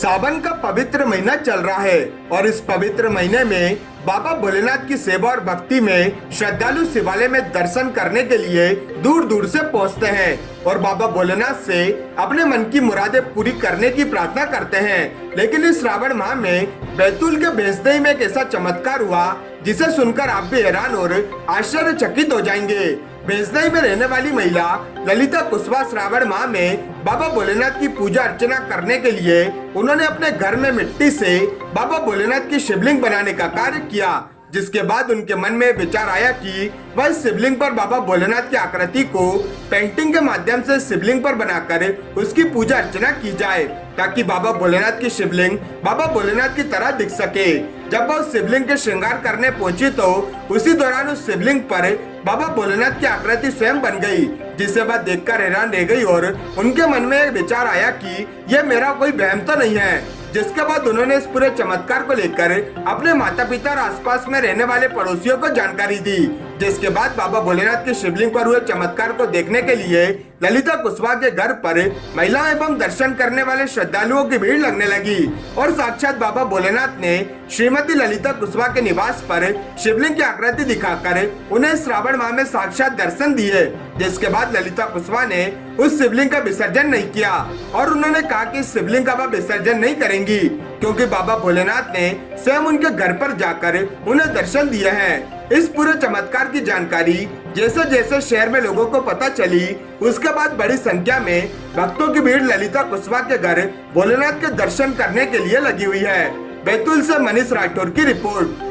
सावन का पवित्र महीना चल रहा है और इस पवित्र महीने में बाबा भोलेनाथ की सेवा और भक्ति में श्रद्धालु शिवालय में दर्शन करने के लिए दूर दूर से पहुंचते हैं और बाबा भोलेनाथ से अपने मन की मुरादें पूरी करने की प्रार्थना करते हैं। लेकिन इस श्रावण माह में बैतूल के भैंसदेही में एक ऐसा चमत्कार हुआ जिसे सुनकर आप भी हैरान और आश्चर्यचकित हो जाएंगे। भैंसदेही में रहने वाली महिला ललिता कुशवाहा श्रावण माह में बाबा भोलेनाथ की पूजा अर्चना करने के लिए उन्होंने अपने घर में मिट्टी से बाबा भोलेनाथ की शिवलिंग बनाने का कार्य किया, जिसके बाद उनके मन में विचार आया कि वह इस शिवलिंग पर बाबा भोलेनाथ की आकृति को पेंटिंग के माध्यम से शिवलिंग पर बनाकर उसकी पूजा अर्चना की जाए ताकि बाबा भोलेनाथ की शिवलिंग बाबा भोलेनाथ की तरह दिख सके। जब वह शिवलिंग के श्रृंगार करने पहुंची तो उसी दौरान उस शिवलिंग पर बाबा भोलेनाथ की आकृति स्वयं बन गई, जिसे वह देखकर हैरान रह गई और उनके मन में विचार आया कि यह मेरा कोई वहम तो नहीं है। जिसके बाद उन्होंने इस पूरे चमत्कार को लेकर अपने माता पिता और आसपास में रहने वाले पड़ोसियों को जानकारी दी, जिसके बाद बाबा भोलेनाथ की शिवलिंग पर हुए चमत्कार को देखने के लिए ललिता कुशवाहा के घर पर महिलाओं एवं दर्शन करने वाले श्रद्धालुओं की भीड़ लगने लगी और साक्षात बाबा भोलेनाथ ने श्रीमती ललिता कुशवाहा के निवास पर शिवलिंग की आकृति दिखाकर उन्हें श्रावण माह में साक्षात दर्शन दिए। जिसके बाद ललिता कुशवाहा ने उस शिवलिंग का विसर्जन नहीं किया और उन्होंने कहा कि इस शिवलिंग का वह विसर्जन नहीं करेंगी क्योंकि बाबा भोलेनाथ ने स्वयं उनके घर पर जाकर उन्हें दर्शन दिए हैं। इस पूरे चमत्कार की जानकारी जैसे जैसे शहर में लोगों को पता चली, उसके बाद बड़ी संख्या में भक्तों की भीड़ ललिता कुशवाहा के घर भोलेनाथ के दर्शन करने के लिए लगी हुई है। बैतूल से मनीष राठौर की रिपोर्ट।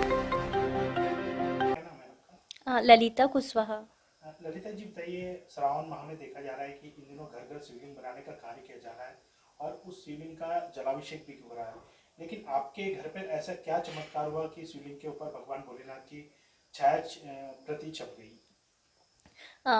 ललिता कुशवाहा। ललिता जी बताइए, श्रावण माह में देखा जा रहा है कि इन दिनों घर घर शिवलिंग बनाने का कार्य किया जा रहा है और उस शिवलिंग का जलाभिषेक भी हो रहा है, लेकिन आपके घर पर ऐसा क्या चमत्कार हुआ कि शिवलिंग के ऊपर भगवान भोलेनाथ की छाया प्रति छप गई?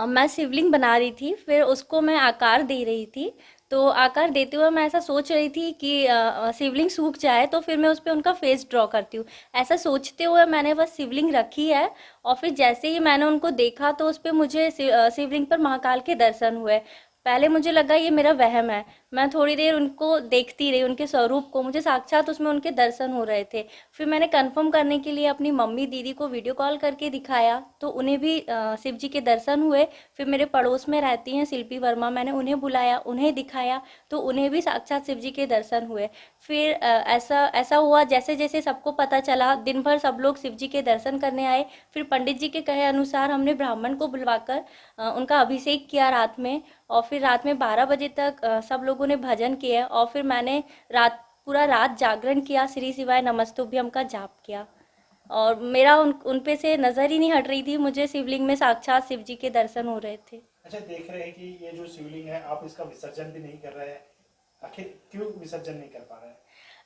मैं शिवलिंग बना रही थी, फिर उसको मैं आकार दे रही थी। तो आकार देते हुए मैं ऐसा सोच रही थी कि शिवलिंग सूख जाए तो फिर मैं उस पर उनका फेस ड्रॉ करती हूँ। ऐसा सोचते हुए मैंने बस शिवलिंग रखी है और फिर जैसे ही मैंने उनको देखा तो उस पर मुझे शिवलिंग पर महाकाल के दर्शन हुए। पहले मुझे लगा ये मेरा वहम है, मैं थोड़ी देर उनको देखती रही, उनके स्वरूप को, मुझे साक्षात उसमें उनके दर्शन हो रहे थे। फिर मैंने कंफर्म करने के लिए अपनी मम्मी दीदी को वीडियो कॉल करके दिखाया तो उन्हें भी शिव जी के दर्शन हुए। फिर मेरे पड़ोस में रहती हैं शिल्पी वर्मा, मैंने उन्हें बुलाया, उन्हें दिखाया तो उन्हें भी साक्षात शिव जी के दर्शन हुए। फिर ऐसा हुआ जैसे जैसे सबको पता चला, दिन भर सब लोग शिव जी के दर्शन करने आए। फिर पंडित जी के कहे अनुसार हमने ब्राह्मण को बुलवाकर उनका अभिषेक किया रात में, और फिर रात में 12 बजे तक सब लोगों ने भजन किया और फिर मैंने पूरा रात जागरण किया, श्री शिवाय नमस्तुभ्यम का जाप किया और मेरा उन पे से नज़र ही नहीं हट रही थी, मुझे शिवलिंग में साक्षात शिव जी के दर्शन हो रहे थे। अच्छा, देख रहे हैं कि ये जो शिवलिंग है आप इसका विसर्जन भी नहीं कर रहे हैं, आखिर क्यों विसर्जन नहीं कर पा रहे हैं?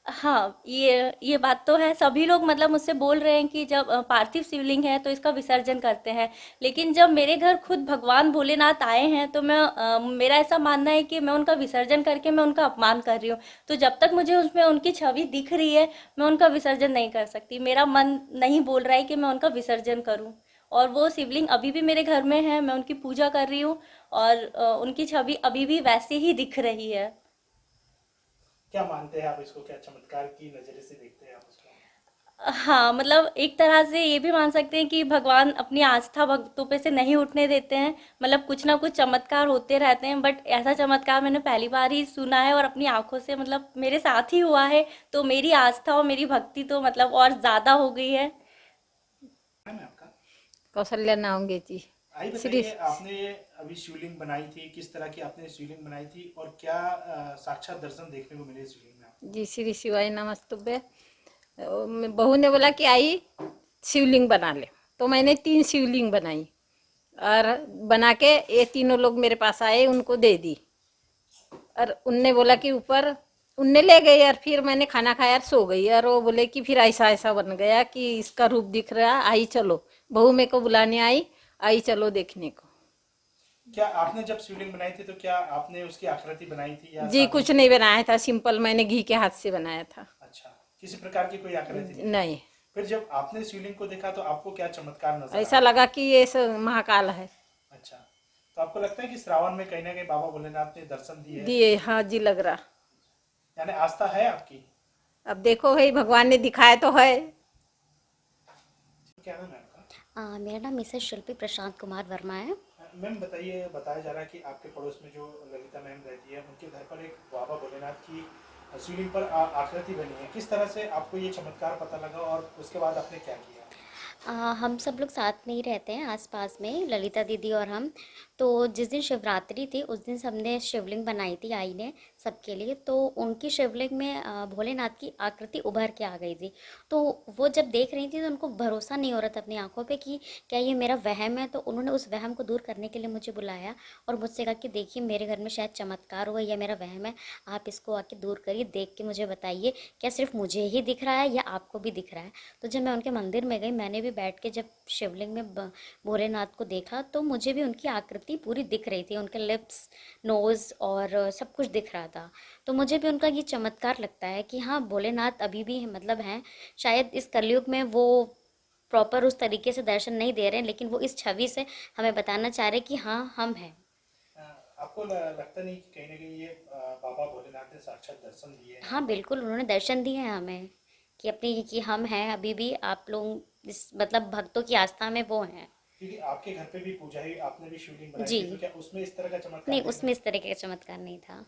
हाँ, ये बात तो है। सभी लोग मतलब मुझसे बोल रहे हैं कि जब पार्थिव शिवलिंग है तो इसका विसर्जन करते हैं, लेकिन जब मेरे घर खुद भगवान भोलेनाथ आए हैं तो मेरा ऐसा मानना है कि मैं उनका विसर्जन करके मैं उनका अपमान कर रही हूँ। तो जब तक मुझे उसमें उनकी छवि दिख रही है मैं उनका विसर्जन नहीं कर सकती। मेरा मन नहीं बोल रहा है कि मैं उनका विसर्जन करूँ, और वो शिवलिंग अभी भी मेरे घर में है, मैं उनकी पूजा कर रही हूँ और उनकी छवि अभी भी वैसे ही दिख रही है। क्या मानते हैं आप इसको, क्या चमत्कार की नजर से देखते हैं आप उसको? हाँ, मतलब एक तरह से ये भी मान सकते हैं कि भगवान अपनी आस्था भक्तों पे से नहीं उठने देते हैं। मतलब कुछ ना कुछ चमत्कार होते रहते हैं, बट ऐसा चमत्कार मैंने पहली बार ही सुना है और अपनी आंखों से मतलब मेरे साथ ही हुआ है। तो मेरी आस्था और मेरी भक्ति तो मतलब और ज़्यादा हो गई है। नाम है आपका? कौशल्या नाउंगे जी। आई बताइए, आपने ये अभी शिवलिंग बनाई थी, किस तरह की आपने शिवलिंग बनाई थी और क्या साक्षात दर्शन देखने को मिले शिवलिंग में आपको? जी श्री शिवाय नमस्तुभ्य। बहू ने बोला कि आई शिवलिंग बना ले, तो मैंने 3 शिवलिंग बनाई और बना के ये तीनों लोग मेरे पास आए, उनको दे दी और उनने बोला कि ऊपर उनने ले गए और फिर मैंने खाना खाया और सो गई। और वो बोले कि फिर ऐसा ऐसा बन गया कि इसका रूप दिख रहा, आई चलो। बहू मेरे को बुलाने आई चलो देखने को। क्या आपने जब शिवलिंग बनाई थी तो क्या आपने उसकी आकृति बनाई थी या जी कुछ नहीं बनाया था, सिंपल मैंने घी के हाथ से बनाया था। अच्छा, किसी प्रकार की कोई आकृति नहीं? नहीं। फिर जब आपने शिवलिंग को देखा तो आपको क्या चमत्कार नजर ऐसा आया? लगा कि ये महाकाल है। अच्छा, तो आपको लगता है कि श्रावण में कहीं ना कहीं बाबा भोलेनाथ ने दर्शन दिए? दिए, हाँ जी लग रहा। यानी आस्था है आपकी? अब देखो भाई, भगवान ने दिखाया तो है। क्या नाम है आपका? मेरा नाम मिसेस शिल्पी प्रशांत कुमार वर्मा है। मैम बताइए, बताया जा रहा है कि आपके पड़ोस में जो ललिता मैम रहती है, उनके घर पर एक बाबा भोलेनाथ की शिवलिंग पर आकृति बनी है। किस तरह से आपको ये चमत्कार पता लगा और उसके बाद आपने क्या किया? हम सब लोग साथ में ही रहते हैं आसपास में, ललिता दीदी और हम। तो जिस दिन शिवरात्रि थी उस दिन सबने शिवलिंग बनाई थी, आई ने सबके लिए। तो उनकी शिवलिंग में भोलेनाथ की आकृति उभर के आ गई थी। तो वो जब देख रही थी तो उनको भरोसा नहीं हो रहा था अपनी आंखों पे कि क्या ये मेरा वहम है। तो उन्होंने उस वहम को दूर करने के लिए मुझे बुलाया और मुझसे कहा कि देखिए मेरे घर में शायद चमत्कार हुआ या मेरा वहम है, आप इसको आके दूर करिए, देख के मुझे बताइए क्या सिर्फ मुझे ही दिख रहा है या आपको भी दिख रहा है। तो जब मैं उनके मंदिर में गई, मैंने भी बैठ के जब शिवलिंग में भोलेनाथ को देखा तो मुझे भी उनकी आकृति पूरी दिख रही थी, उनके लिप्स, नोज़ और सब कुछ दिख रहा था। तो मुझे भी उनका ये चमत्कार लगता है कि हाँ, भोलेनाथ अभी भी मतलब हैं। शायद इस कलयुग में वो प्रॉपर उस तरीके से दर्शन नहीं दे रहे हैं, लेकिन वो इस छवि से हमें बताना चाह रहे हैं कि हाँ, हम हैं। आपको लगता नहीं कि कहीं ना कहीं ये बाबा भोलेनाथ ने साक्षात दर्शन दिए हैं? हाँ, बिल्कुल उन्होंने दर्शन दिए हैं हमें कि अपनी कि हम हैं अभी भी, आप लोग इस मतलब भक्तों की आस्था में वो हैं। क्योंकि आपके घर पे भी पूजा ही, आपने भी शिवलिंग बनाई जी। थी, तो क्या उसमें इस तरह का चमत्कार नहीं, देखने? उसमें इस तरह का चमत्कार नहीं था।